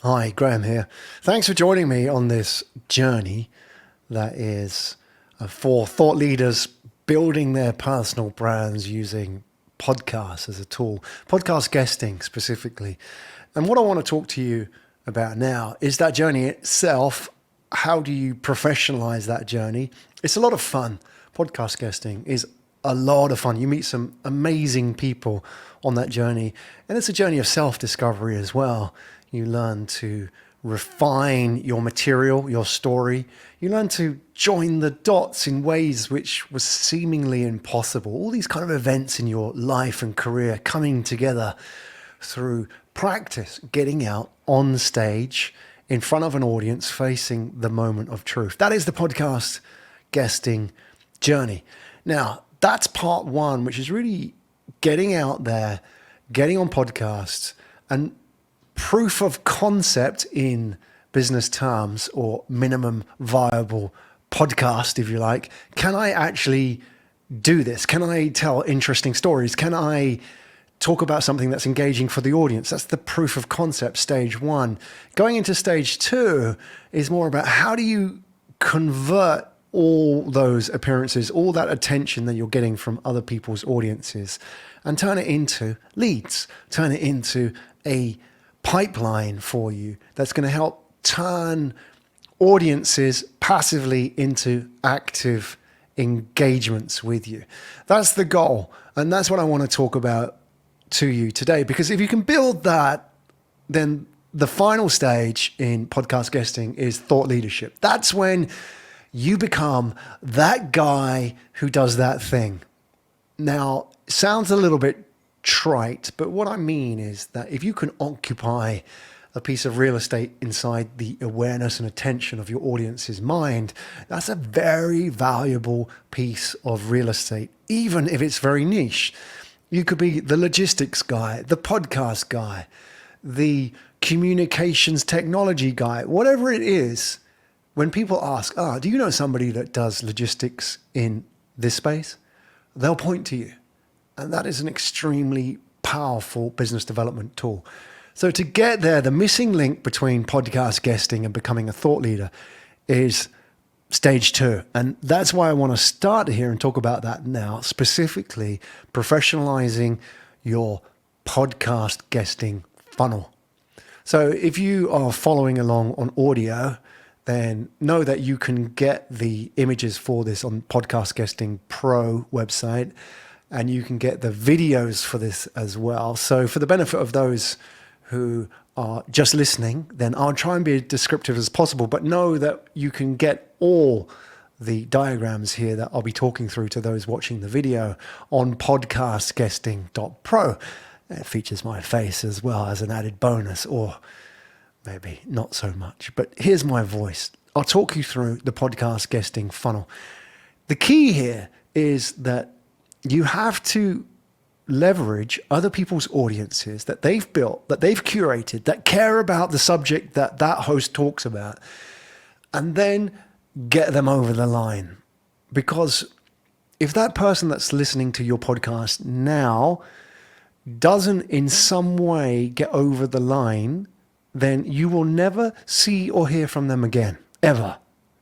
Hi, Graham here. Thanks for joining me on this journey that is for thought leaders building their personal brands using podcasts as a tool, podcast guesting specifically. And what I want to talk to you about now is that journey itself. How do you professionalize that journey? It's a lot of fun. Podcast guesting is a lot of fun. You meet some amazing people on that journey, and it's a journey of self-discovery as well. You learn to refine your material, your story. You learn to join the dots in ways which was seemingly impossible. All these kind of events in your life and career coming together through practice, getting out on stage in front of an audience, facing the moment of truth. That is the podcast guesting journey. Now, that's part one, which is really getting out there, getting on podcasts, and proof of concept in business terms, or minimum viable podcast, if you like. Can I actually do this? Can I tell interesting stories? Can I talk about something that's engaging for the audience? That's the proof of concept, stage one. Going into stage two is more about how do you convert all those appearances, all that attention that you're getting from other people's audiences, and turn it into leads, turn it into a pipeline for you that's going to help turn audiences passively into active engagements with you. That's the goal. And that's what I want to talk about to you today, because if you can build that, then the final stage in podcast guesting is thought leadership. That's when you become that guy who does that thing. Now, it sounds a little bit trite, but what I mean is that if you can occupy a piece of real estate inside the awareness and attention of your audience's mind, that's a very valuable piece of real estate, even if it's very niche. You could be the logistics guy, the podcast guy, the communications technology guy, whatever it is. When people ask, do you know somebody that does logistics in this space? They'll point to you. And that is an extremely powerful business development tool. So to get there, the missing link between podcast guesting and becoming a thought leader is stage two. And that's why I want to start here and talk about that now, specifically professionalizing your podcast guesting funnel. So if you are following along on audio, then know that you can get the images for this on Podcast Guesting Pro website, and you can get the videos for this as well. So for the benefit of those who are just listening, then I'll try and be as descriptive as possible, but know that you can get all the diagrams here that I'll be talking through to those watching the video on podcastguesting.pro. It features my face as well as an added bonus, or maybe not so much, but here's my voice. I'll talk you through the podcast guesting funnel. The key here is that you have to leverage other people's audiences that they've built, that they've curated, that care about the subject that that host talks about, and then get them over the line. Because if that person that's listening to your podcast now doesn't in some way get over the line, then you will never see or hear from them again, ever.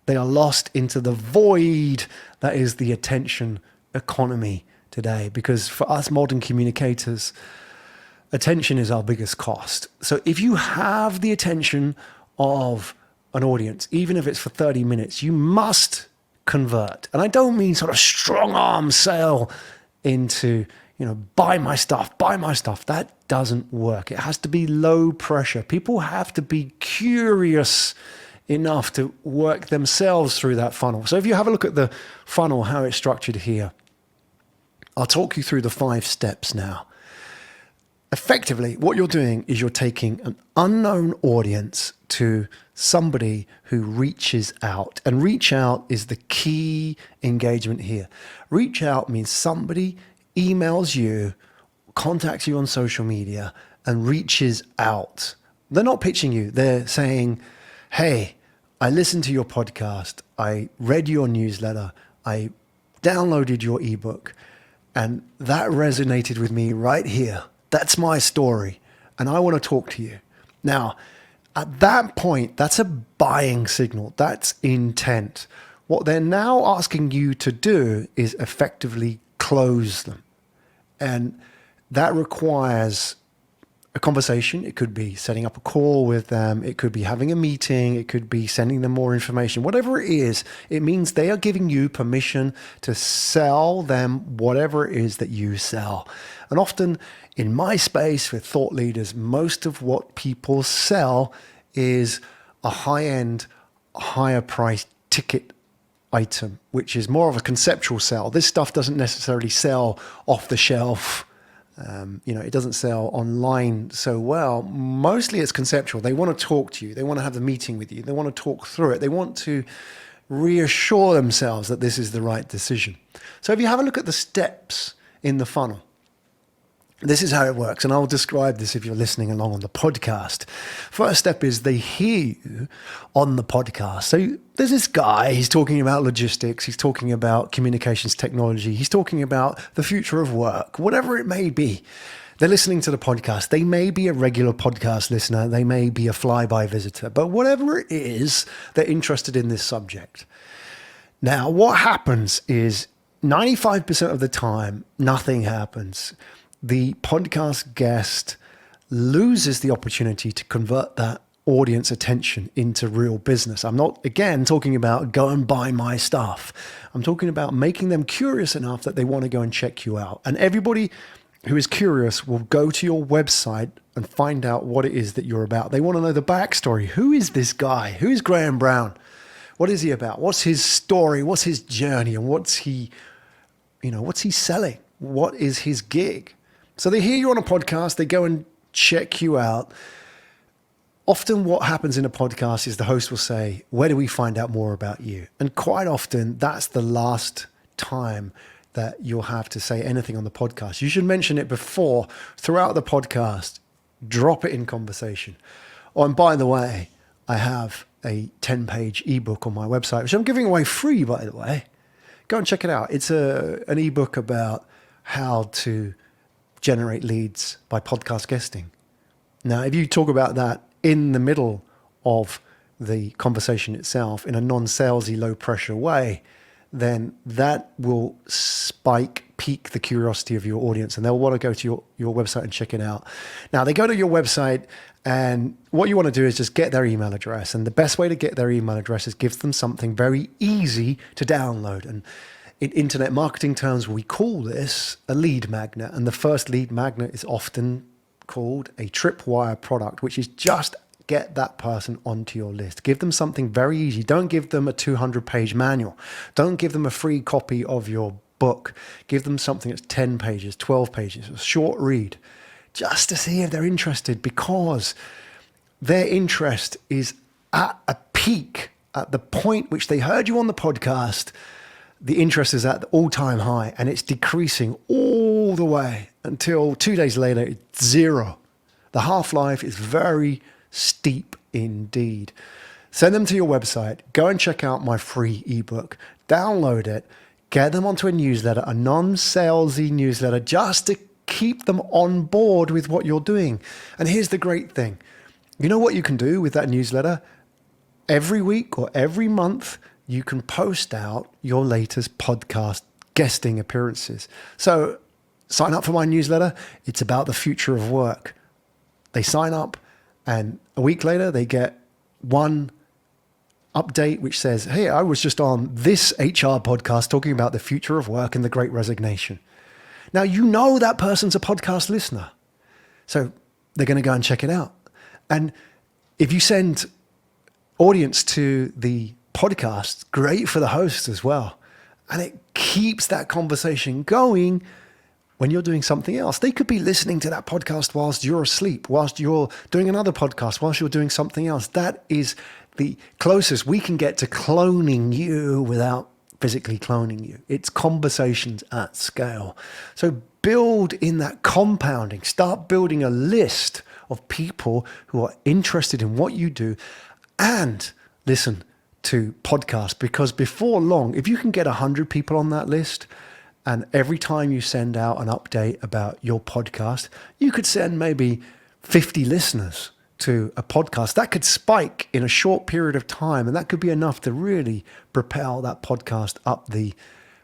They are lost into the void that is the attention economy today. Because for us modern communicators, attention is our biggest cost. So if you have the attention of an audience, even if it's for 30 minutes, you must convert. And I don't mean sort of strong arm sale into, buy my stuff. That doesn't work. It has to be low pressure. People have to be curious enough to work themselves through that funnel. So if you have a look at the funnel, how it's structured here, I'll talk you through the 5 steps now. Effectively, what you're doing is you're taking an unknown audience to somebody who reaches out. And reach out is the key engagement here. Reach out means somebody emails you, contacts you on social media, and reaches out. They're not pitching you. They're saying, hey, I listened to your podcast. I read your newsletter. I downloaded your ebook, and that resonated with me right here. That's my story, and I want to talk to you. Now, At that point, that's a buying signal. That's intent. What they're now asking you to do is effectively close them. And that requires a conversation. It could be setting up a call with them. It could be having a meeting. It could be sending them more information. Whatever it is, it means they are giving you permission to sell them whatever it is that you sell. And often in my space with thought leaders, most of what people sell is a high-end, higher price ticket item, which is more of a conceptual sell. This stuff doesn't necessarily sell off the shelf. It doesn't sell online so well. Mostly it's conceptual. They want to talk to you. They want to have the meeting with you. They want to talk through it. They want to reassure themselves that this is the right decision. So if you have a look at the steps in the funnel, this is how it works. And I'll describe this if you're listening along on the podcast. First step is they hear you on the podcast. So there's this guy, he's talking about logistics. He's talking about communications technology. He's talking about the future of work, whatever it may be. They're listening to the podcast. They may be a regular podcast listener. They may be a flyby visitor, but whatever it is, they're interested in this subject. Now, what happens is 95% of the time, nothing happens. The podcast guest loses the opportunity to convert that audience attention into real business. I'm not, again, talking about go and buy my stuff. I'm talking about making them curious enough that they want to go and check you out. And everybody who is curious will go to your website and find out what it is that you're about. They want to know the backstory. Who is this guy? Who is Graham Brown? What is he about? What's his story? What's his journey? And what's he selling? What is his gig? So they hear you on a podcast, they go and check you out. Often what happens in a podcast is the host will say, where do we find out more about you? And quite often that's the last time that you'll have to say anything on the podcast. You should mention it before, throughout the podcast, drop it in conversation. Oh, and by the way, I have a 10-page ebook on my website, which I'm giving away free, by the way. Go and check it out. It's an ebook about how to generate leads by podcast guesting. Now, if you talk about that in the middle of the conversation itself in a non-salesy, low-pressure way, then that will pique the curiosity of your audience, and they'll want to go to your website and check it out. Now, they go to your website, and what you want to do is just get their email address. And the best way to get their email address is give them something very easy to download. And in internet marketing terms, we call this a lead magnet. And the first lead magnet is often called a tripwire product, which is just get that person onto your list. Give them something very easy. Don't give them a 200-page manual. Don't give them a free copy of your book. Give them something that's 10 pages, 12 pages, a short read, just to see if they're interested, because their interest is at a peak. At the point which they heard you on the podcast, the interest is at the all-time high, and it's decreasing all the way until 2 days later, it's zero. The half-life is very steep indeed. Send them to your website. Go and check out my free ebook. Download it. Get them onto a newsletter, a non-salesy newsletter, just to keep them on board with what you're doing. And here's the great thing. You know what you can do with that newsletter? Every week or every month, you can post out your latest podcast guesting appearances. So sign up for my newsletter. It's about the future of work. They sign up, and a week later, they get one update which says, hey, I was just on this HR podcast talking about the future of work and the Great Resignation. Now, you know that person's a podcast listener. So they're going to go and check it out. And if you send audience to the podcast, great for the host as well. And it keeps that conversation going when you're doing something else. They could be listening to that podcast whilst you're asleep, whilst you're doing another podcast, whilst you're doing something else. That is the closest we can get to cloning you without physically cloning you. It's conversations at scale. So build in that compounding. Start building a list of people who are interested in what you do and listen to podcasts, because before long, if you can get 100 people on that list, and every time you send out an update about your podcast, you could send maybe 50 listeners to a podcast, that could spike in a short period of time. And that could be enough to really propel that podcast up the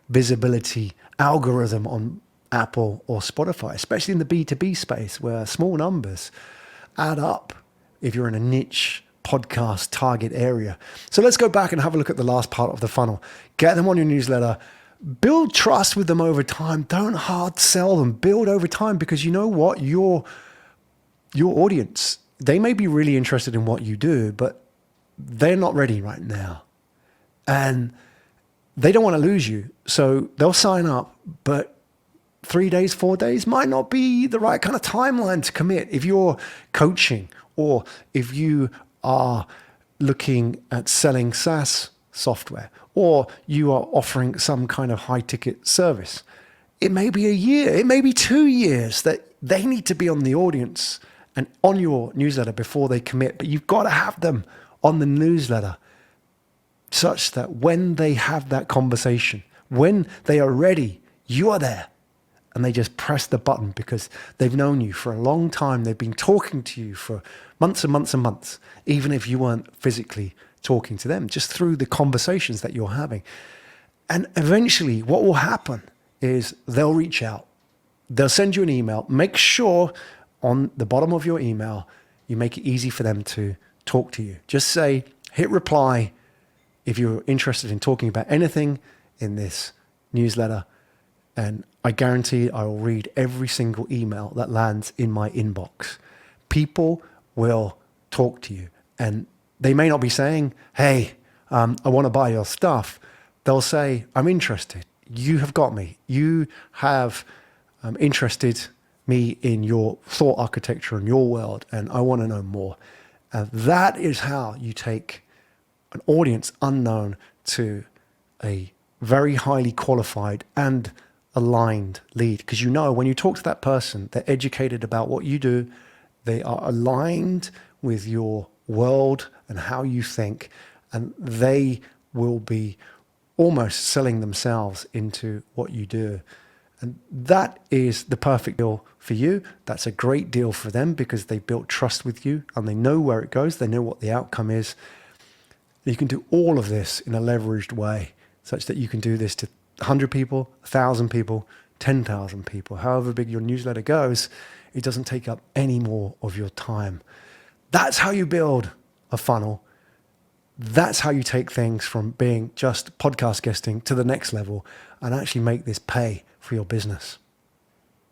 visibility algorithm on Apple or Spotify, especially in the B2B space where small numbers add up if you're in a niche podcast target area. So let's go back and have a look at the last part of the funnel. Get them on your newsletter. Build trust with them over time. Don't hard sell them. Build over time, because you know what? Your audience, they may be really interested in what you do, but they're not ready right now. And they don't want to lose you. So they'll sign up, but 3 days, 4 days might not be the right kind of timeline to commit. If you're coaching, or if you are looking at selling SaaS software, or you are offering some kind of high ticket service, it may be a year, it may be 2 years that they need to be on the audience and on your newsletter before they commit. But you've got to have them on the newsletter such that when they have that conversation, when they are ready, you are there. And they just press the button because they've known you for a long time. They've been talking to you for months and months and months, even if you weren't physically talking to them, just through the conversations that you're having. And eventually what will happen is they'll reach out. They'll send you an email. Make sure on the bottom of your email, you make it easy for them to talk to you. Just say, hit reply if you're interested in talking about anything in this newsletter. And I guarantee I will read every single email that lands in my inbox. People will talk to you, and they may not be saying, hey, I want to buy your stuff. They'll say, I'm interested. You have got me. You have interested me in your thought architecture and your world, and I want to know more. That is how you take an audience unknown to a very highly qualified and aligned lead. Because you know, when you talk to that person, they're educated about what you do. They are aligned with your world and how you think, and they will be almost selling themselves into what you do. And that is the perfect deal for you. That's a great deal for them because they built trust with you and they know where it goes. They know what the outcome is. You can do all of this in a leveraged way, such that you can do this to 100 people, 1,000 people, 10,000 people, however big your newsletter goes. It doesn't take up any more of your time. That's how you build a funnel. That's how you take things from being just podcast guesting to the next level and actually make this pay for your business.